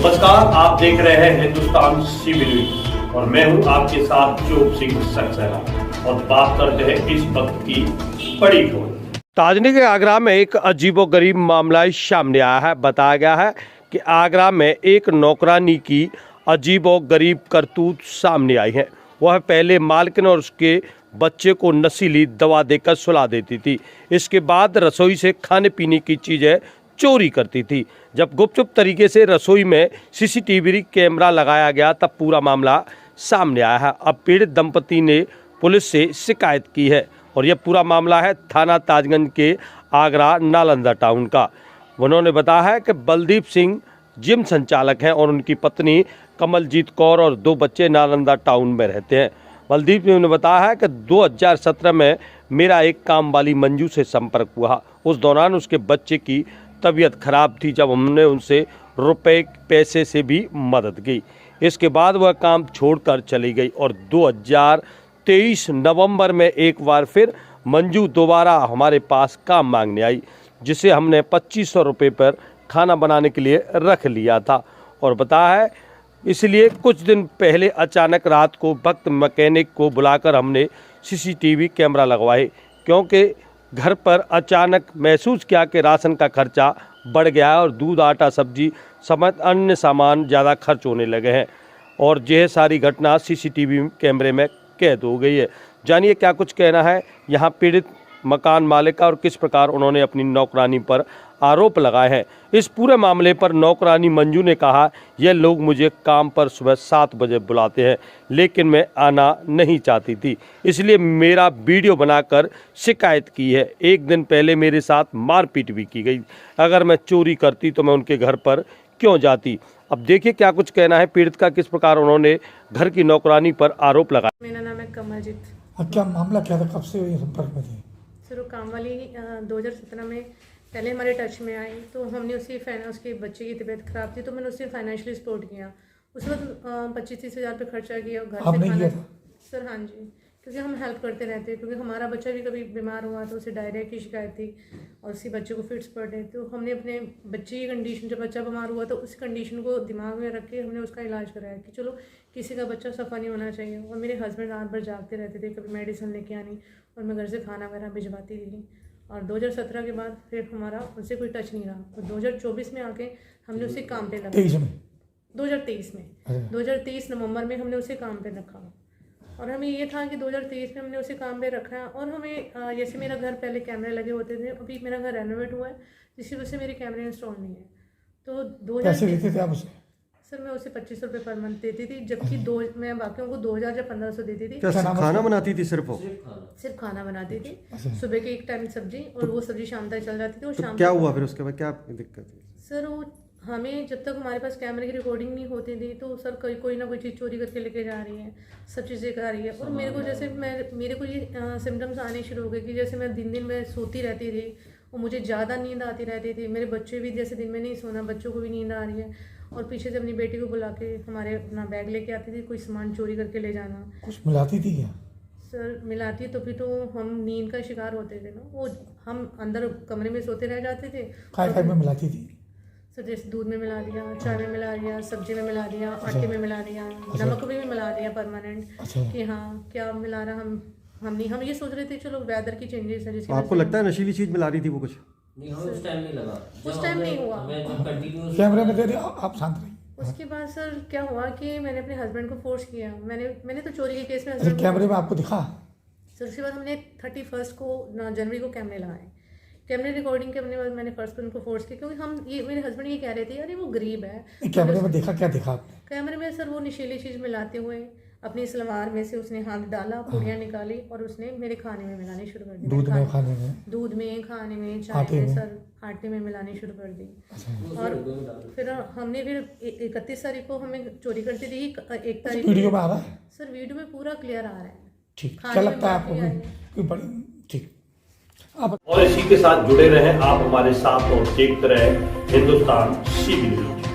नमस्कार, आप देख रहे हैं हिंदुस्तान सीबी न्यूज और मैं हूं आपके साथ चोप सिंह सक्सेना और बात करते हैं इस वक्त की बड़ी खबर। ताजनी के आगरा में एक अजीबोगरीब मामला सामने आया है। बताया गया है कि आगरा में एक नौकरानी की अजीबोगरीब करतूत सामने आई है। वह पहले मालकिन और उसके बच्चे को नशीली दवा देकर सुला देती थी। इसके बाद रसोई से खाने पीने की चीज़ें चोरी करती थी। जब गुपचुप तरीके से रसोई में सीसीटीवी कैमरा लगाया गया तब पूरा मामला सामने आया है। अब पीड़ित दंपति ने पुलिस से शिकायत की है और यह पूरा मामला है थाना ताजगंज के आगरा नालंदा टाउन का। उन्होंने बताया है कि बलदीप सिंह जिम संचालक हैं और उनकी पत्नी कमलजीत कौर और 2 बच्चे नालंदा टाउन में रहते हैं। बलदीप ने बताया है कि 2017 में मेरा एक काम वाली मंजू से संपर्क हुआ। उस दौरान उसके बच्चे की तबीयत खराब थी, जब हमने उनसे रुपए पैसे से भी मदद की। इसके बाद वह काम छोड़कर चली गई और 2023 नवंबर में एक बार फिर मंजू दोबारा हमारे पास काम मांगने आई, जिसे हमने 2500 रुपये पर खाना बनाने के लिए रख लिया था। और बताया है इसलिए कुछ दिन पहले अचानक रात को भक्त मैकेनिक को बुलाकर हमने सीसीटीवी कैमरा लगवाए, क्योंकि घर पर अचानक महसूस किया कि राशन का खर्चा बढ़ गया है और दूध, आटा, सब्जी समेत अन्य सामान ज़्यादा खर्च होने लगे हैं। और यह सारी घटना सीसीटीवी कैमरे में कैद हो गई है। जानिए क्या कुछ कहना है यहाँ पीड़ित मकान मालिक का और किस प्रकार उन्होंने अपनी नौकरानी पर आरोप लगाए हैं। इस पूरे मामले पर नौकरानी मंजू ने कहा, यह लोग मुझे काम पर सुबह 7 बजे बुलाते हैं, लेकिन मैं आना नहीं चाहती थी, इसलिए मेरा वीडियो बनाकर शिकायत की है। एक दिन पहले मेरे साथ मारपीट भी की गई। अगर मैं चोरी करती तो मैं उनके घर पर क्यों जाती। अब देखिए क्या कुछ कहना है पीड़ित का, किस प्रकार उन्होंने घर की नौकरानी पर आरोप लगाया। मेरा नाम है कमलजीत। क्या मामला क्या था, कब से हुई संपर्क में थी? सर वो काम वाली 2017 में पहले हमारे टच में आई, तो हमने उसके बच्चे की तबीयत खराब थी तो मैंने उसे फाइनेंशियली सपोर्ट किया। उस वक्त 25-30 हज़ार पे खर्चा किया घर से खाना। सर हाँ जी, क्योंकि हम हेल्प करते रहते हैं, क्योंकि हमारा बच्चा भी कभी बीमार हुआ तो उसे डायरिया की शिकायत थी और उसी बच्चे को फिट्स पड़ रहे, तो हमने अपने बच्चे की कंडीशन, जब बच्चा बीमार हुआ तो उस कंडीशन को दिमाग में रख के हमने उसका इलाज कराया कि चलो किसी का बच्चा सफ़ा नहीं होना चाहिए। और मेरे हस्बैंड रात भर जागते रहते थे, कभी मेडिसिन लेके आनी और मैं घर से खाना वगैरह भिजवाती थी। और 2017 के बाद फिर हमारा उससे कोई टच नहीं रहा और 2024 में आके हमने उसे काम पे लगा। 2023 में 2023 नवंबर में हमने उसे काम पे रखा और हमें ये था कि 2023 में हमने उसे काम पे रखा। और हमें जैसे मेरा घर पहले कैमरे लगे होते थे, अभी मेरा घर रेनोवेट हुआ है जिसकी वजह से मेरे कैमरे इंस्टॉल नहीं है। तो 2000 सर मैं उसे 2500 रुपये पर मंथ देती थी, जबकि मैं बाकियों को 2000 या 1500 देती थी। खाना बनाती थी? सिर्फ खाना बनाती थी। सुबह के एक टाइम सब्जी और वो सब्जी शाम तक चल जाती थी। और शाम क्या हुआ फिर उसके बाद, क्या दिक्कत हुई? सर वो हमें जब तक हमारे पास कैमरे की रिकॉर्डिंग नहीं होती थी तो सर कोई ना कोई चीज़ चोरी करके लेके जा रही है, सब चीज़ें कर रही है। और मेरे को जैसे मेरे को ये सिम्टम्स आने शुरू हो गए कि जैसे मैं दिन में सोती रहती थी और मुझे ज़्यादा नींद आती रहती थी। मेरे बच्चे भी जैसे दिन में नहीं सोना, बच्चों को भी नींद आ रही है। और पीछे से अपनी बेटी को बुला के हमारे अपना बैग लेके आती थी, कोई सामान चोरी करके ले जाना। कुछ मिलाती थी क्या? सर मिलाती तो फिर तो हम नींद का शिकार होते थे ना, वो हम अंदर कमरे में सोते रह जाते थे। काय में मिलाती थी? सर जैसे दूध में मिला दिया, चाय में मिला दिया, सब्जी में मिला दिया, आटे में मिला दिया, नमक भी मिला दिया परमानेंट। कि हाँ क्या मिला रहा हम ये सोच रहे थे चलो वेदर की चेंजेस है जिसकी। आपको लगता है नशीली चीज मिला रही थी वो कुछ? नहीं, हमें उस टाइम नहीं लगा, उस टाइम नहीं हुआ। कैमरे में दे दिया, आप शांत रहिए। उसके बाद सर क्या हुआ कि मैंने अपने हस्बैंड को फोर्स किया। मैंने तो चोरी के केस में हस्बैंड कैमरे में आपको दिखा? सर उसके बाद हमने 31 को जनवरी को कैमरे लगाए। कैमरे रिकॉर्डिंग के मैंने फर्स्ट को उनको फोर्स किया, क्योंकि मेरे हस्बैंड ये कह रहे थे अरे वो गरीब है। कैमरे में देखा, क्या देखा आपने? कैमरे में सर वो नशीली चीज़ मिलाते हुए अपनी सलवार में से उसने हाथ डाला, पूड़ियाँ निकाली और उसने मेरे खाने में मिलानी शुरू कर दी। दूध में, खाने में, चाय में, सर आटे में मिलानी शुरू कर दी। और फिर हमने 31 तारीख को हमें चोरी करती थी, 1 तारीख वीडियो में आ रहा है? सर वीडियो में पूरा क्लियर आ रहा है। ठीक, क्या लगता है आपको? ठीक। और इसी के साथ जुड़े रहें आप हमारे साथ और देखते रहें हिंदुस्तान सीबी न्यूज।